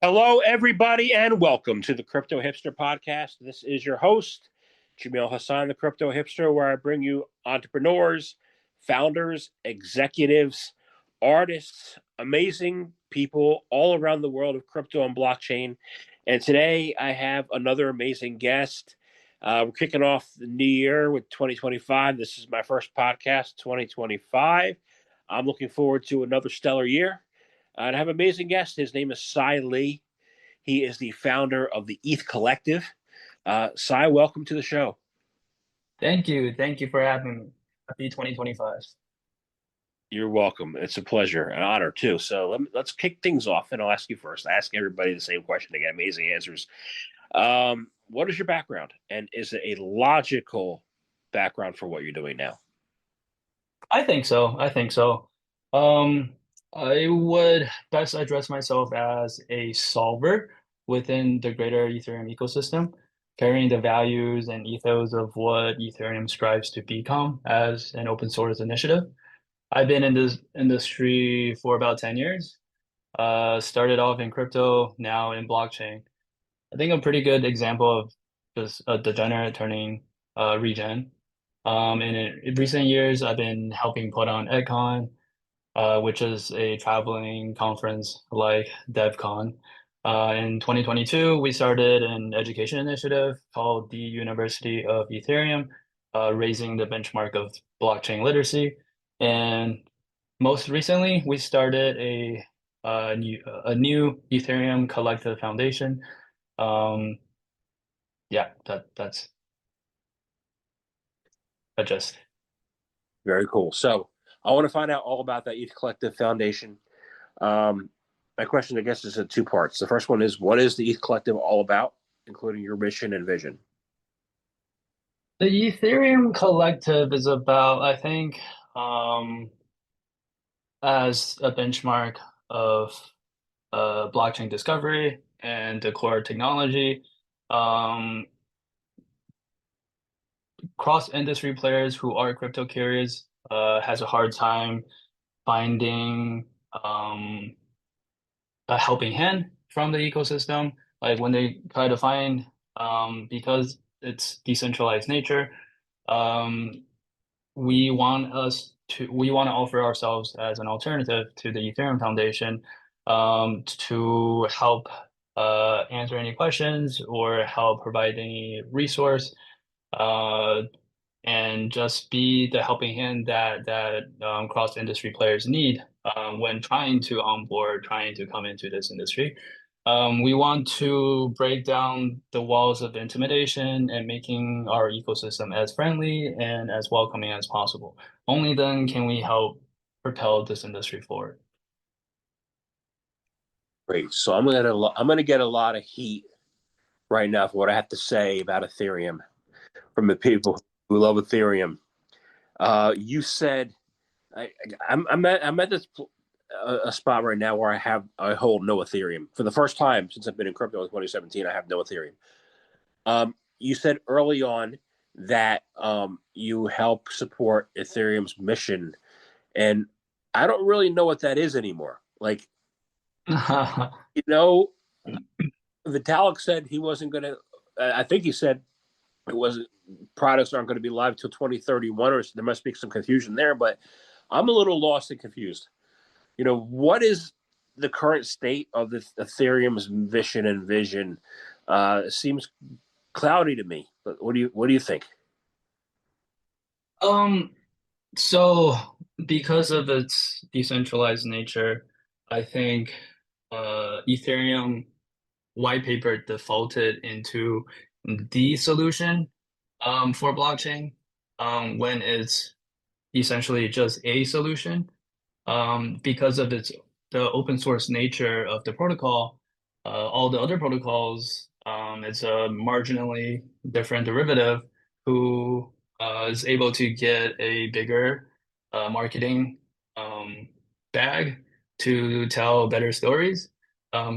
Hello, everybody, and welcome to the Crypto Hipster Podcast. This is your host, Jamil Hassan, the Crypto Hipster, where I bring you entrepreneurs, founders, executives, artists, amazing people all around the world of crypto and blockchain. And today I have another amazing guest. We're kicking off the new year with 2025. This is my first podcast, 2025. I'm looking forward to another stellar year. And I have an amazing guest. His name is Cy Lee. He is the founder of the ETH Collective. Cy, welcome to the show. Thank you. Thank you for having me. Happy 2025. You're welcome. It's a pleasure, an honor too. So let's kick things off, and I'll ask you first. I ask everybody the same question to get amazing answers. What is your background, and is it a logical background for what you're doing now? I think so. I think so. Um, I would best address myself as a solver within the greater Ethereum ecosystem, carrying the values and ethos of what Ethereum strives to become as an open source initiative. I've been in this industry for about 10 years. Started off in crypto, now in blockchain. I think a pretty good example of just a degenerate turning regen. In recent years, I've been helping put on EdCon, which is a traveling conference like DevCon. In 2022, we started an education initiative called the University of Ethereum, raising the benchmark of blockchain literacy. And most recently, we started a new Ethereum Collective Foundation. Um, yeah, that's a gist. Very cool. So I want to find out all about that ETH Collective Foundation. Um, my question, I guess, is in two parts. The first one is, what is the ETH Collective all about, including your mission and vision? The Ethereum Collective is about, I think, um, as a benchmark of blockchain discovery and the core technology. Um, Cross-industry players who are crypto curious has a hard time finding a helping hand from the ecosystem. Like when they try to find, because it's decentralized nature, um, we want to offer ourselves as an alternative to the Ethereum Foundation, to help answer any questions or help provide any resource, uh, and just be the helping hand that cross-industry players need when trying to onboard, trying to come into this industry. We want to break down the walls of intimidation and making our ecosystem as friendly and as welcoming as possible. Only then can we help propel this industry forward. Great. So I'm gonna get a lot of heat right now for what I have to say about Ethereum from the people who love Ethereum. You said I'm at this a spot right now where I hold no Ethereum for the first time since I've been in crypto in 2017. I have no Ethereum. You said early on that you help support Ethereum's mission, and I don't really know what that is anymore. Like, you know, Vitalik said he wasn't going to. I think he said it wasn't. Products aren't going to be live till 2031, or there must be some confusion there. But I'm a little lost and confused. What is the current state of the Ethereum's mission and vision? It seems cloudy to me. But what do you think? Um, so because of its decentralized nature, I think Ethereum white paper defaulted into the solution for blockchain when it's essentially just a solution, because of the open source nature of the protocol. All the other protocols, it's a marginally different derivative who is able to get a bigger marketing um, bag to tell better stories,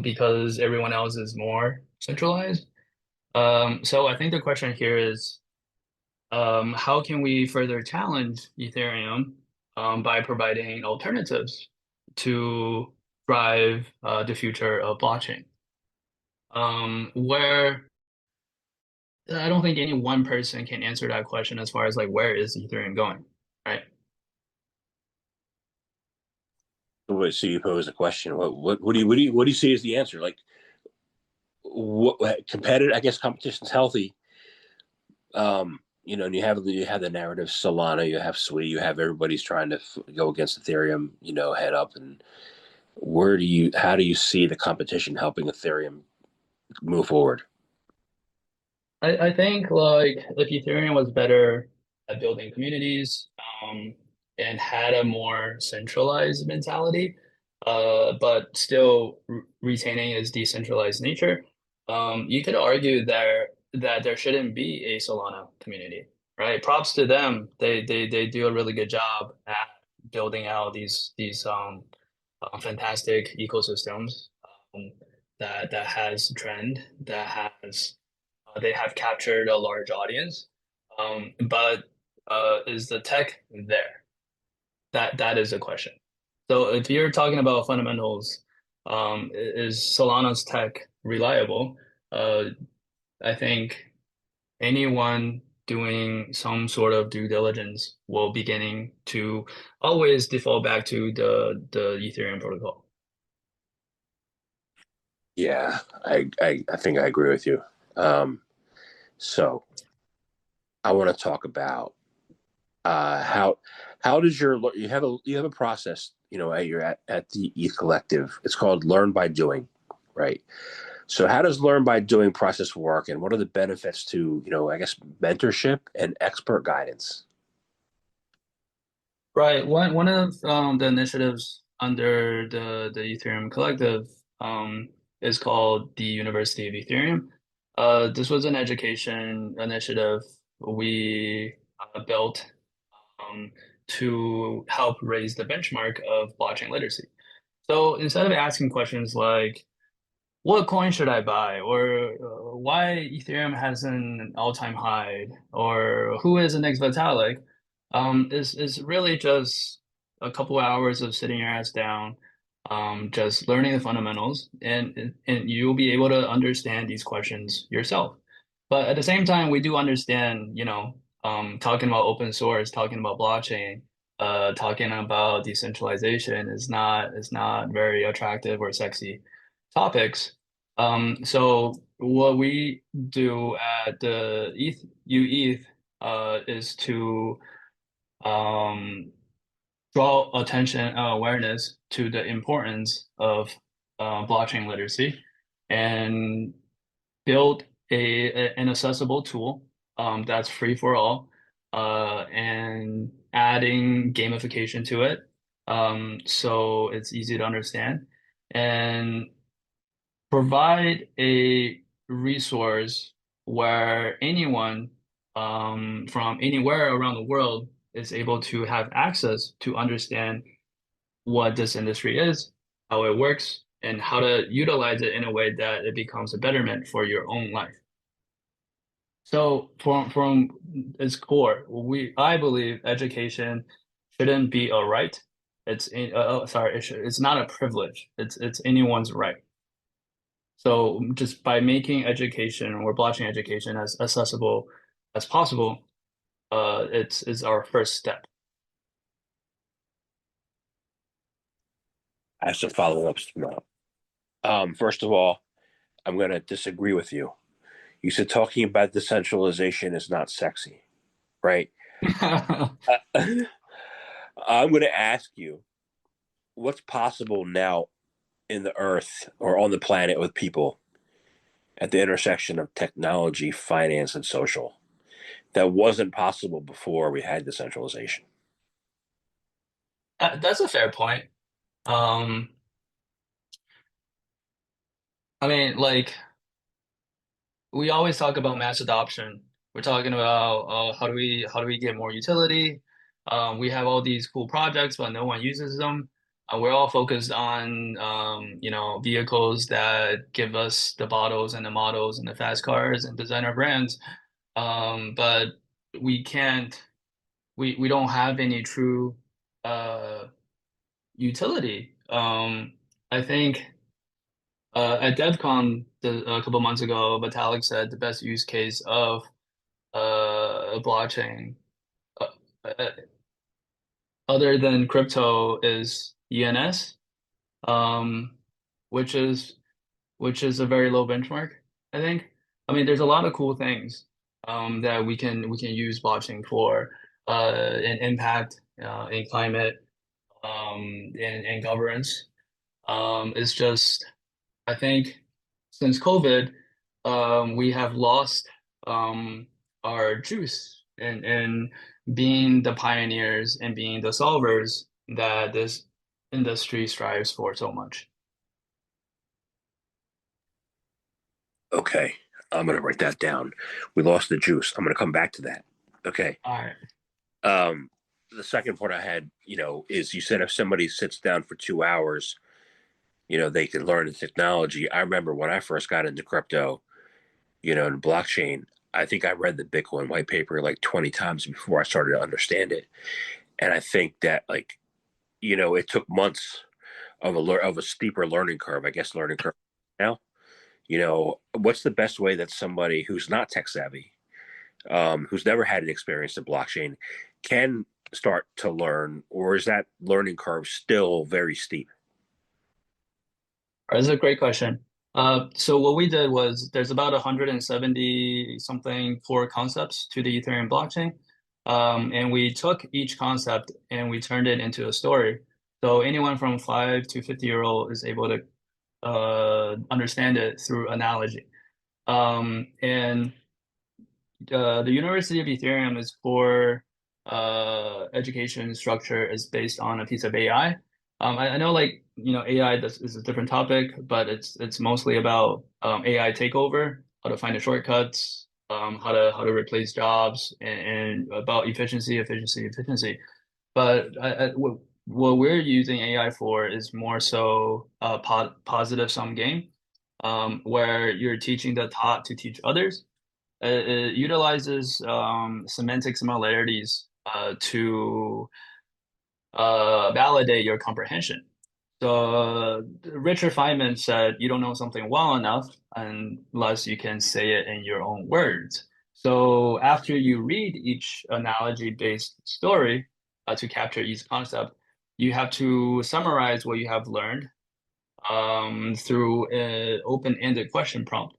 because everyone else is more centralized. So I think the question here is, how can we further challenge Ethereum by providing alternatives to drive the future of blockchain? where I don't think any one person can answer that question as far as like where is Ethereum going, right? So you pose a question. What do you see as the answer? Like what competitive? I guess competition's healthy. And you have the narrative Solana, you have Sui, you have everybody's trying to go against Ethereum, head up. And how do you see the competition helping Ethereum move forward? I think like if Ethereum was better at building communities, and had a more centralized mentality, but still retaining its decentralized nature, you could argue that there shouldn't be a Solana community, right? Props to them. They do a really good job at building out these fantastic ecosystems, um, that has trend, that has they have captured a large audience. But is the tech there? That is a question. So if you're talking about fundamentals, is Solana's tech reliable? Uh, I think anyone doing some sort of due diligence will beginning to always default back to the Ethereum protocol. Yeah, I think I agree with you. Um, so I want to talk about how does you have a process, at the ETH Collective. It's called Learn by Doing, right? So how does Learn by Doing process work, and what are the benefits to, I guess, mentorship and expert guidance? Right. One of the initiatives under the Ethereum Collective, is called the University of Ethereum. This was an education initiative we built, um, to help raise the benchmark of blockchain literacy. So instead of asking questions like, what coin should I buy? Or why Ethereum has an all-time high? Or who is the next Vitalik? Is really just a couple hours of sitting your ass down, just learning the fundamentals, and you'll be able to understand these questions yourself. But at the same time, we do understand, talking about open source, talking about blockchain, talking about decentralization is not very attractive or sexy topics. So what we do at the ETH is to um, draw attention and awareness to the importance of blockchain literacy and build an accessible tool, that's free for all, and adding gamification to it, so it's easy to understand, and provide a resource where anyone, from anywhere around the world is able to have access to understand what this industry is, how it works, and how to utilize it in a way that it becomes a betterment for your own life. So from its core, I believe education shouldn't be a right. It's not a privilege. It's anyone's right. So just by making education or blockchain education as accessible as possible, it's our first step. I have some follow-ups. First of all, I'm going to disagree with you. You said talking about decentralization is not sexy, right? I'm going to ask you what's possible now in the earth or on the planet with people at the intersection of technology, finance, and social that wasn't possible before we had decentralization. That's a fair point. Um, I mean, like we always talk about mass adoption. We're talking about how do we get more utility? We have all these cool projects, but no one uses them. We're all focused on vehicles that give us the bottles and the models and the fast cars and designer brands. But we can't we don't have any true uh utility. I think At DevCon a couple months ago, Vitalik said the best use case of a blockchain uh, uh, other than crypto is ENS, um, which is which is a very low benchmark, I think. I mean, there's a lot of cool things that we can use blockchain for in impact, in climate, in governance. It's just I think since COVID, we have lost our juice in being the pioneers and being the solvers that this industry strives for so much. Okay, I'm gonna write that down. We lost the juice. I'm gonna come back to that. Okay. All right. Um, the second part I had, is you said if somebody sits down for 2 hours, they can learn the technology. I remember when I first got into crypto, and blockchain. I think I read the Bitcoin white paper like 20 times before I started to understand it. And I think that, like, it took months of a steeper learning curve, I guess, learning curve now. What's the best way that somebody who's not tech savvy, who's never had an experience in blockchain, can start to learn, or is that learning curve still very steep? That's a great question. So what we did was there's about 170 something core concepts to the Ethereum blockchain. And we took each concept and we turned it into a story. So anyone from 5 to 50-year-old is able to understand it through analogy. And the University of Ethereum is core education structure is based on a piece of AI. I know like AI is a different topic, but it's mostly about AI takeover, how to find the shortcuts, how to replace jobs, and about efficiency. But what we're using AI for is more so a positive sum game, where you're teaching the thought to teach others. It utilizes semantic similarities to validate your comprehension. So Richard Feynman said, "You don't know something well enough unless you can say it in your own words." So after you read each analogy-based story to capture each concept, you have to summarize what you have learned through an open-ended question prompt.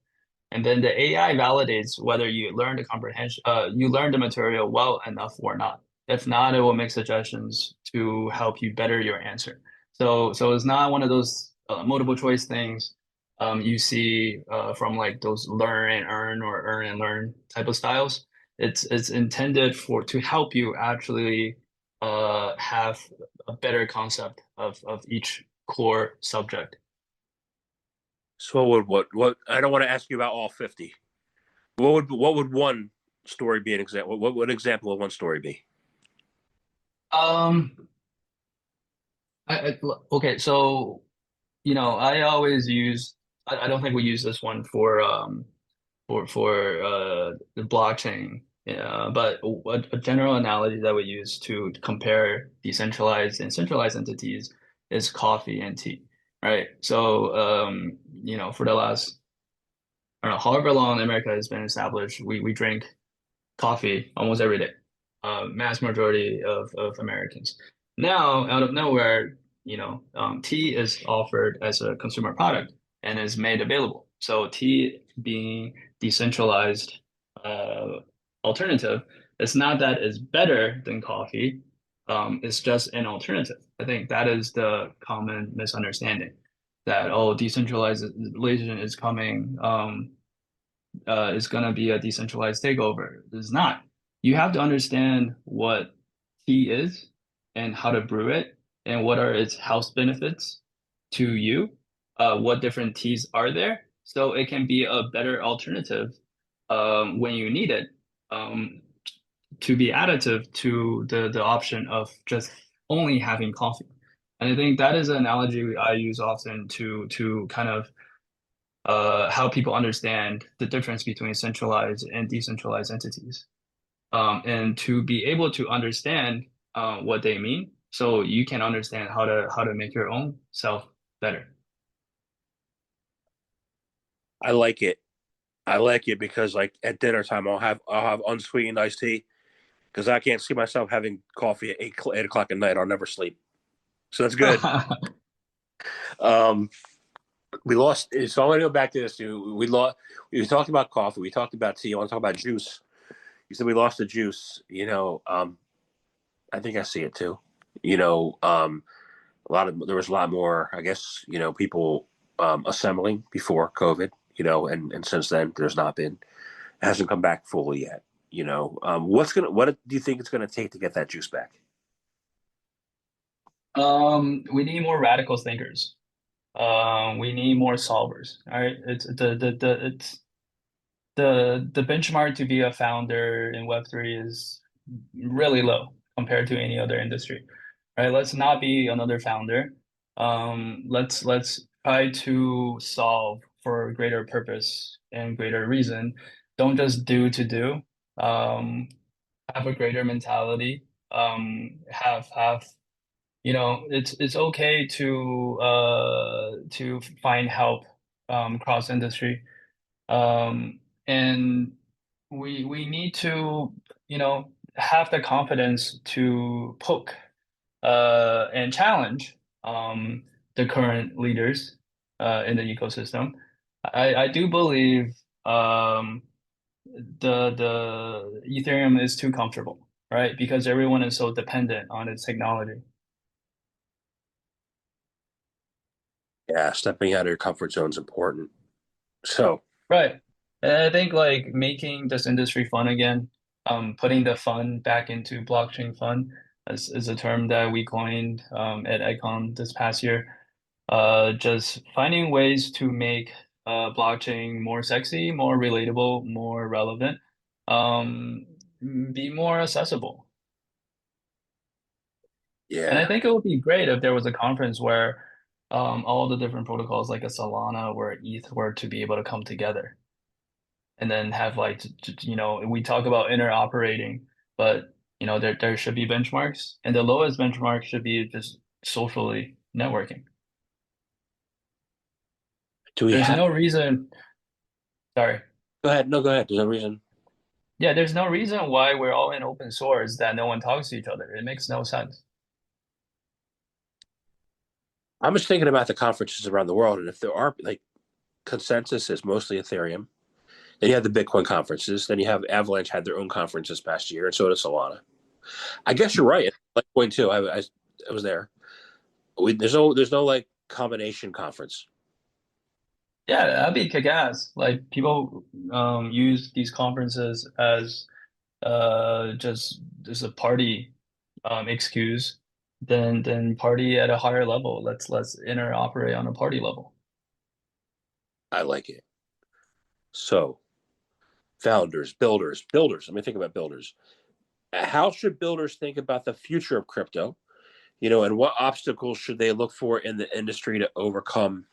And then the AI validates whether you learned the material well enough or not. If not, it will make suggestions to help you better your answer. So it's not one of those multiple choice things you see from like those learn and earn or earn and learn type of styles. It's intended to help you actually have a better concept of each core subject. So what I don't want to ask you about all 50. What would one story be an example? What would an example of one story be? Um, okay, so I always use. I don't think we use this one for the blockchain. But a general analogy that we use to compare decentralized and centralized entities is coffee and tea, right? So for the last I don't know however long America has been established, we drink coffee almost every day. Mass majority of Americans. Now, out of nowhere, tea is offered as a consumer product and is made available. So tea being decentralized alternative, it's not that it's better than coffee. It's just an alternative. I think that is the common misunderstanding that, oh, decentralization is coming. Is going to be a decentralized takeover. It's not. You have to understand what tea is and how to brew it and what are its health benefits to you. What different teas are there, so it can be a better alternative when you need it um, to be additive to the option of just only having coffee. And I think that is an analogy I use often to kind of how people understand the difference between centralized and decentralized entities, and to be able to understand what they mean, so you can understand how to make your own self better. I like it. I like it because like at dinner time I'll have unsweetened iced tea because I can't see myself having coffee at 8 o'clock at night. I'll never sleep. So that's good. Um, we lost. So I want to go back to this. We lost. We talked about coffee. We talked about tea. I want to talk about juice. You said we lost the juice. I think I see it too. You know, there was a lot more. I guess people assembling before COVID. And since then there's not been. It hasn't come back fully yet. What do you think it's gonna take to get that juice back? We need more radical thinkers. We need more solvers. All right. The benchmark to be a founder in Web3 is really low compared to any other industry. Right? Let's not be another founder. Let's try to solve for a greater purpose and greater reason. Don't just do to do. Have a greater mentality. Have it's okay to find help cross industry. And we need to, have the confidence to poke and challenge the current leaders in the ecosystem. I do believe the Ethereum is too comfortable, right? Because everyone is so dependent on its technology. Yeah, stepping out of your comfort zone is important. So Right. And I think like making this industry fun again, putting the fun back into blockchain fun is a term that we coined at Icon this past year. Just finding ways to make blockchain more sexy, more relatable, more relevant, um, be more accessible. And I yeah, think it would be great if there was a conference where all the different protocols like a Solana or ETH were to be able to come together and then have like we talk about interoperating, but there should be benchmarks, and the lowest benchmark should be just socially networking. do we There's have? no reason, sorry. Go ahead. No, go ahead. There's no reason. Yeah, there's no reason why we're all in open source that no one talks to each other. It makes no sense. I'm just thinking about the conferences around the world, and if there are like consensus is mostly Ethereum. Then you have the Bitcoin conferences. Then you have Avalanche had their own conference this past year, and so does Solana. I guess you're right. Like point two, I was there. There's no like combination conference. Yeah, that'd be kick-ass. Like people use these conferences as just a party excuse, then party at a higher level. Let's interoperate on a party level. I like it. So founders, builders. Let me think about builders. How should builders think about the future of crypto? And what obstacles should they look for in the industry to overcome?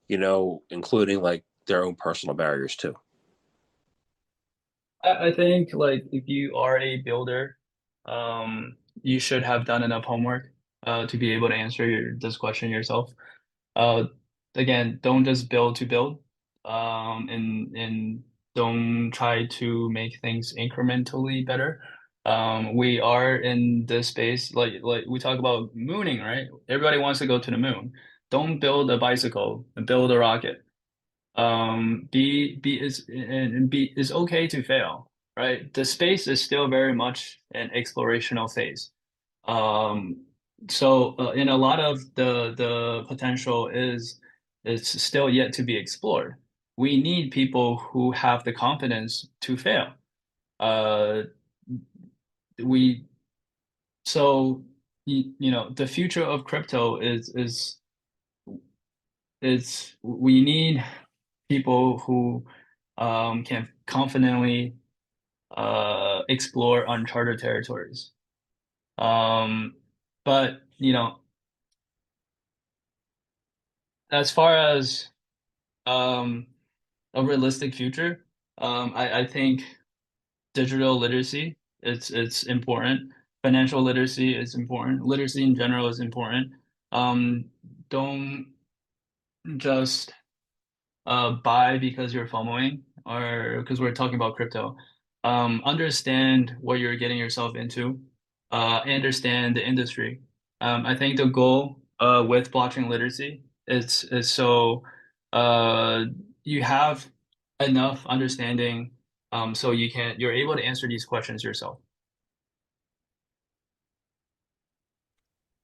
Including like their own personal barriers too. I think like if you are a builder, you should have done enough homework to be able to answer this question yourself. Uh, Again, don't just build to build, and don't try to make things incrementally better. We are in this space, like we talk about mooning, right? Everybody wants to go to the moon. Don't build a bicycle, build a rocket. Be is and be is okay to fail, right? The space is still very much an explorational phase. Um, so in a lot of the potential is still yet to be explored. We need people who have the confidence to fail. Uh, we so the future of crypto is we need people who can confidently explore uncharted territories. Um, but as far as um, a realistic future, I think digital literacy it's important. Financial literacy is important. Literacy in general is important. Don't just buy because you're FOMOing or because we're talking about crypto. Understand what you're getting yourself into. Understand the industry. I think the goal with blockchain literacy is so uh, you have enough understanding so you're able to answer these questions yourself.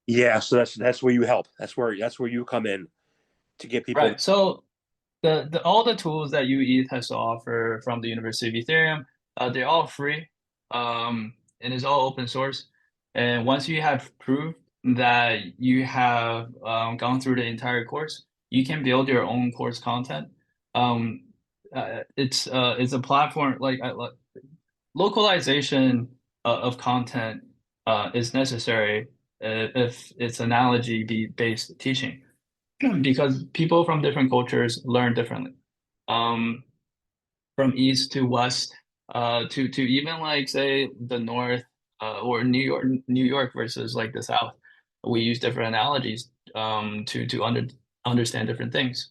Yeah, so that's where you help. That's where you come in to get people. Right. So the all the tools that UETH has to offer from the University of Ethereum, they're all free, and it's all open source. And once you have proved that you have gone through the entire course, you can build your own course content. Um, it's a platform like localization of content is necessary if it's analogy be based teaching because people from different cultures learn differently. Um, from east to west, to even like say the north, or New York versus like the south. We use different analogies to understand different things.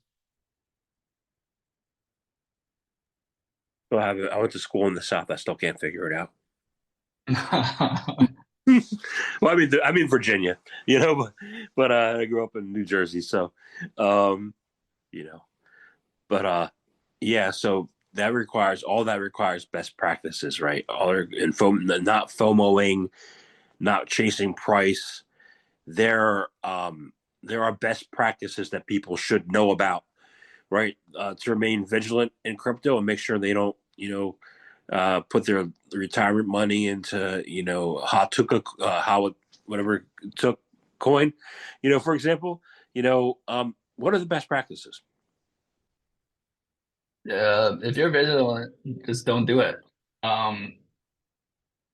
I went to school in the South. I still can't figure it out. Well, I mean Virginia, but I grew up in New Jersey, so um, you know, but yeah, so all that requires best practices, right? Not FOMOing, not chasing price. There are best practices that people should know about, right? To remain vigilant in crypto and make sure they don't, put their retirement money into, whatever took coin, for example, what are the best practices? If you're vigilant, just don't do it. Um,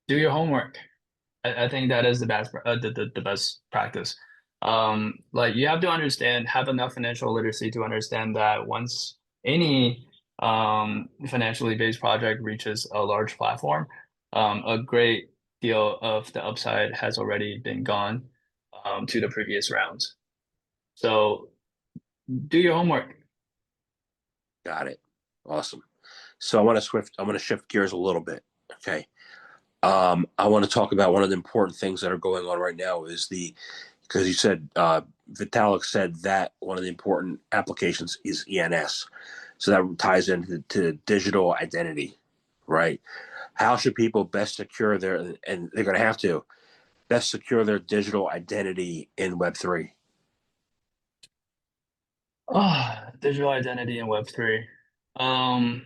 do your homework. I think that is the best the best practice. Like you have to understand, have enough financial literacy to understand that once any financially based project reaches a large platform, a great deal of the upside has already been gone to the previous rounds. So do your homework. Got it. Awesome. So I want to shift gears a little bit. Okay. I want to talk about one of the important things that are going on right now is because you said Vitalik said that one of the important applications is ENS. So that ties into to digital identity, right? How should people best secure and they're going to have to best secure their digital identity in Web3? Digital identity in Web3. Um,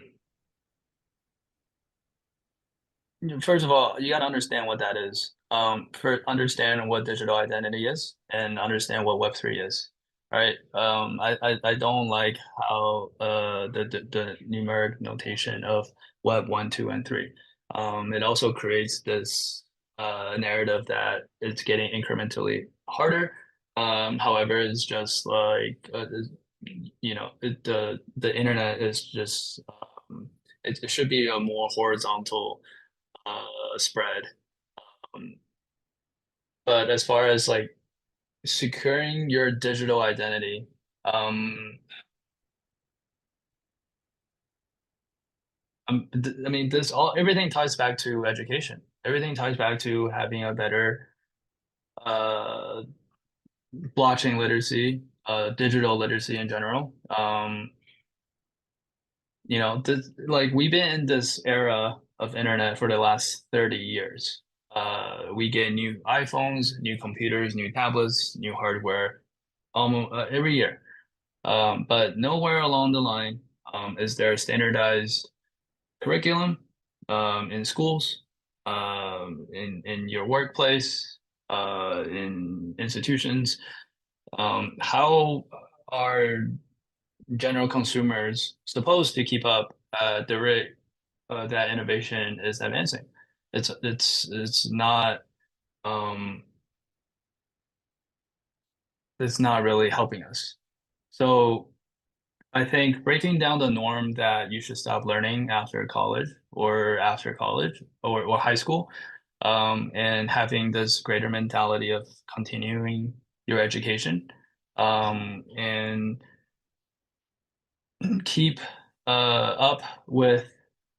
First of all, you got to understand what that is. For understand what digital identity is and understand what Web3 is, right? I don't like how the numeric notation of Web 1, 2, and 3. It also creates this narrative that it's getting incrementally harder. However, it's just like the internet is just it should be a more horizontal spread. Um, but as far as like securing your digital identity, um, I mean, this all everything ties back to education. Everything ties back to having a better uh, blockchain literacy, digital literacy in general. Like we've been in this era of internet for the last 30 years. We get new iPhones, new computers, new tablets, new hardware almost every year. But nowhere along the line is there a standardized curriculum in schools, in your workplace, in institutions. How are general consumers supposed to keep up the rate that innovation is advancing? It's not um, it's not really helping us. So I think breaking down the norm that you should stop learning after college or high school, and having this greater mentality of continuing your education, and keep up with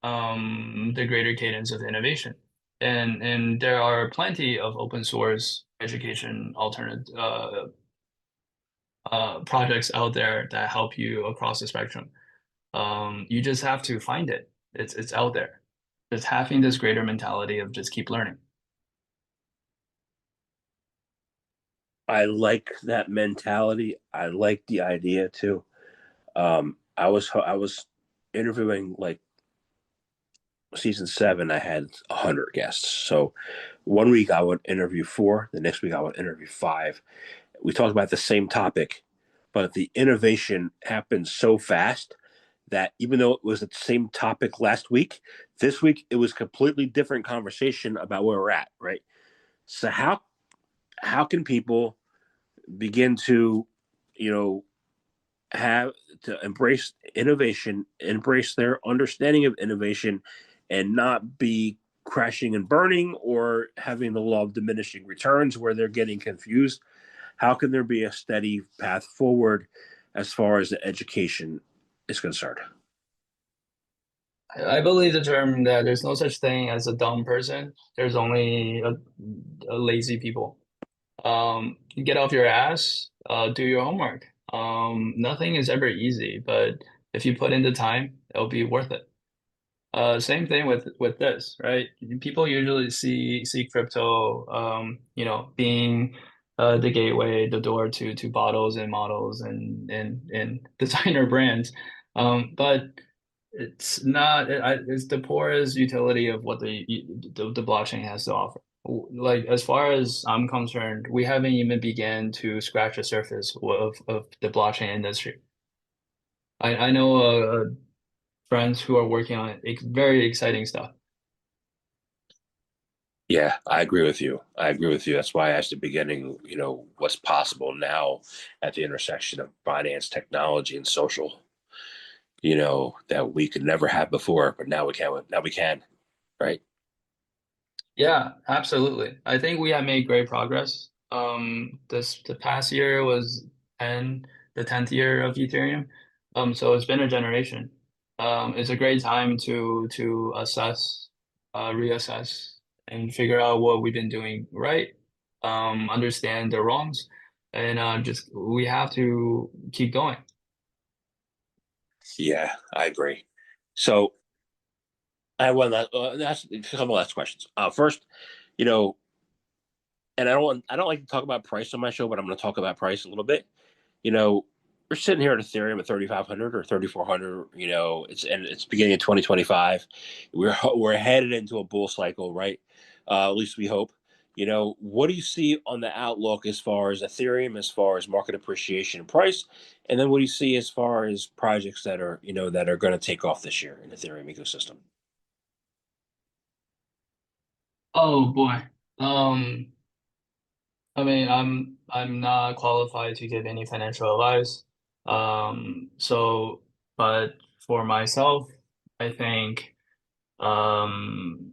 the greater cadence of innovation. And there are plenty of open source education alternate projects out there that help you across the spectrum. You just have to find it. It's out there. Just having this greater mentality of just keep learning. I like that mentality. I like the idea too. I was interviewing like season 7. I had 100 guests. So one week I would interview 4. The next week I would interview 5. We talked about the same topic, but the innovation happened so fast that even though it was the same topic last week, this week it was completely different conversation about where we're at. Right. So how can people begin to, you know, have to embrace innovation, embrace their understanding of innovation, and not be crashing and burning or having the law of diminishing returns where they're getting confused? How can there be a steady path forward as far as the education is concerned? I believe the term that there's no such thing as a dumb person. There's only a lazy people. Get off your ass, do your homework. Nothing is ever easy, but if you put in the time, it'll be worth it. Same thing with this, right? People usually see crypto, being the gateway, the door to bottles and models and designer brands. But it's not. It's the poorest utility of what the blockchain has to offer. Like as far as I'm concerned, we haven't even began to scratch the surface of the blockchain industry. I know friends who are working on very exciting stuff. Yeah, I agree with you. I agree with you. That's why I asked at the beginning, what's possible now at the intersection of finance, technology, and social, that we could never have before, but now we can. Now we can, right? Yeah, absolutely. I think we have made great progress. The past year was the 10th year of Ethereum. So it's been a generation. It's a great time to assess, reassess, and figure out what we've been doing right, understand the wrongs, and just we have to keep going. Yeah, I agree. So I have one last, that's a couple last questions. First, you know, and I don't like to talk about price on my show, but I'm going to talk about price a little bit. You know, we're sitting here at Ethereum at 3,500 or 3,400. It's beginning of 2025. We're headed into a bull cycle, right? At least we hope. What do you see on the outlook as far as Ethereum, as far as market appreciation and price, and then what do you see as far as projects that are going to take off this year in the Ethereum ecosystem? Oh boy. Um, I mean, I'm not qualified to give any financial advice. So, but for myself, I think um,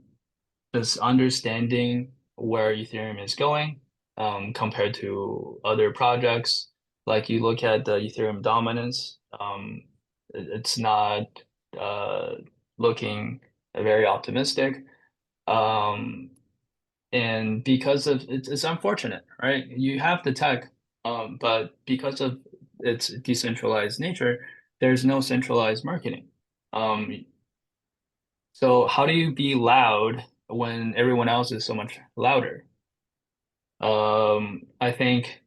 just understanding where Ethereum is going compared to other projects, like you look at the Ethereum dominance, it's not uh, looking very optimistic. Um, and because of it's unfortunate, right? You have the tech, but because of its decentralized nature, there's no centralized marketing. So how do you be loud when everyone else is so much louder? I think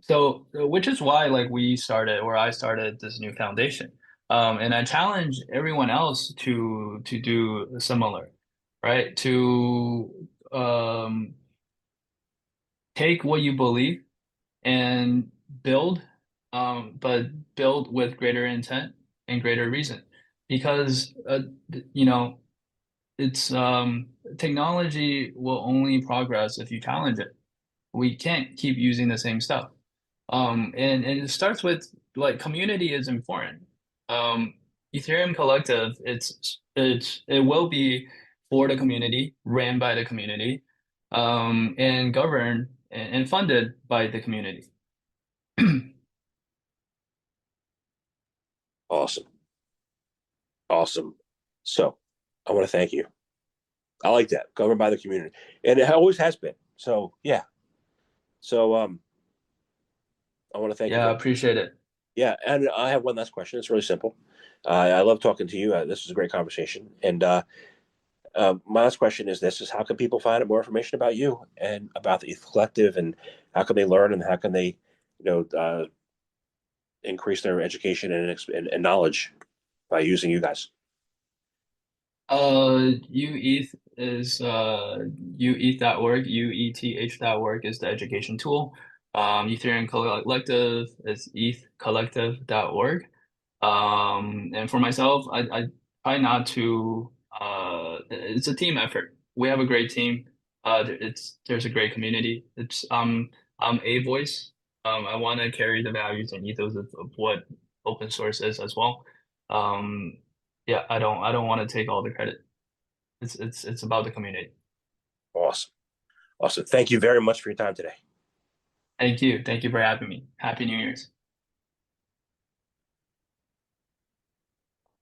so, which is why like I started this new foundation. And I challenge everyone else to do similar, right? To take what you believe and build, but build with greater intent and greater reason. Because you know, it's technology will only progress if you challenge it. We can't keep using the same stuff. And it starts with like community is important. Um, Ethereum Collective, it will be for the community, ran by the community, and governed and funded by the community. Awesome. Awesome. So I want to thank you. I like that. Governed by the community. And it always has been. So yeah. So I want to thank you Yeah, I very much. appreciate it. Yeah, and I have one last question. It's really simple. I love talking to you. This was a great conversation. And my last question is this: is how can people find out more information about you and about the Eth Collective, and how can they learn, and how can they, increase their education and knowledge by using you guys? UETH is ueth.org. UETH.org is the education tool. Ethereum Collective is ethcollective.org. And for myself, I try not to it's a team effort. We have a great team. There's a great community. I'm a voice. I want to carry the values and ethos of what open source is as well. Um, yeah, I don't want to take all the credit. It's about the community. Awesome. Awesome. Thank you very much for your time today. Thank you. Thank you for having me. Happy New Year's.